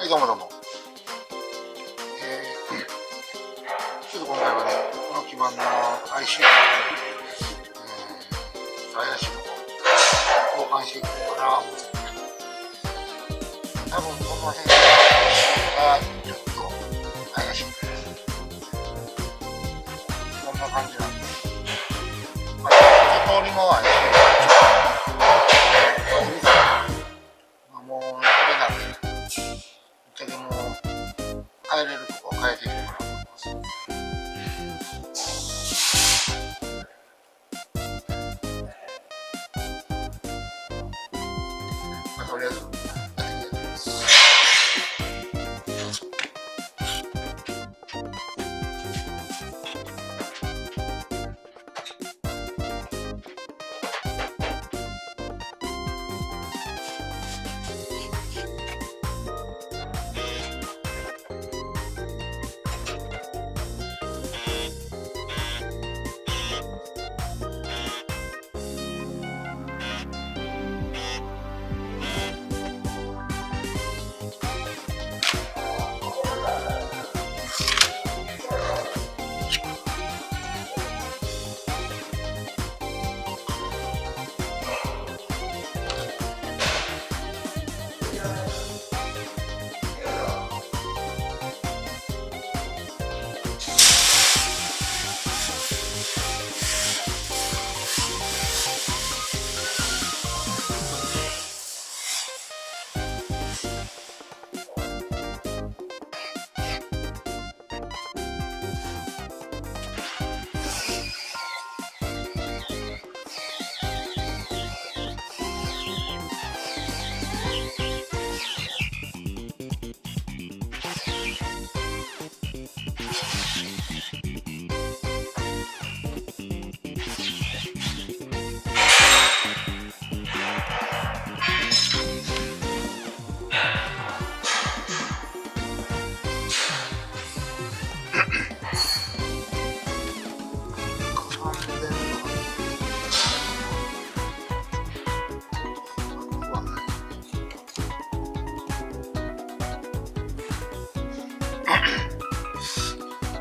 はい、どうもどうも。ちょっと今回はね、この基板の IC を、怪しいとこ交換していこうかなと思って。多分この辺の IC がちょっと怪しい。こんな感じなんで。まあ、一通りの IC がもうこれなんで、ぶっちゃけもう変えれるとこは変えていこうかなと思います。とりあえずやっていきます。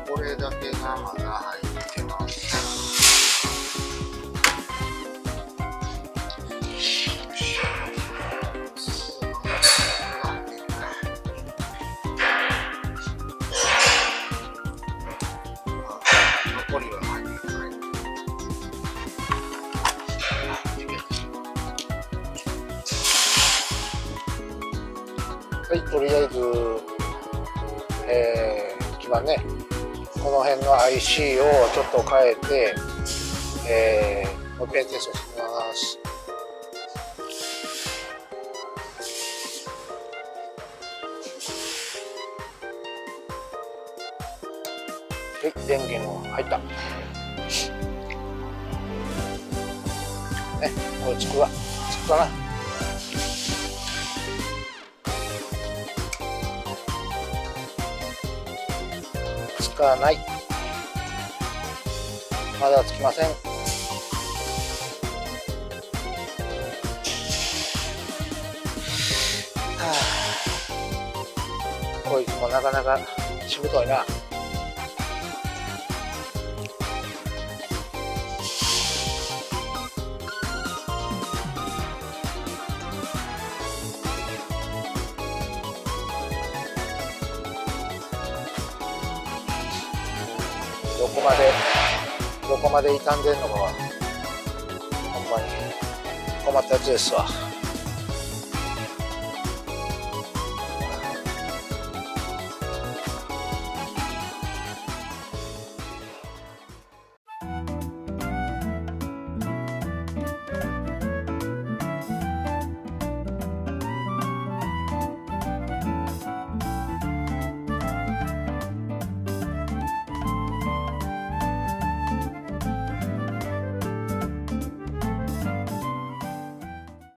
これだけがまだ入ってます。残りは入ってない。はい、とりあえず基板ね、この辺の IC をちょっと変えて、もう一遍テストしてみます。はい、電源も入った。ね、これつくかな。つかない。まだつきません。こいつもなかなかしぶといな。どこまで傷んでんのかはほんまに困ったやつですわ。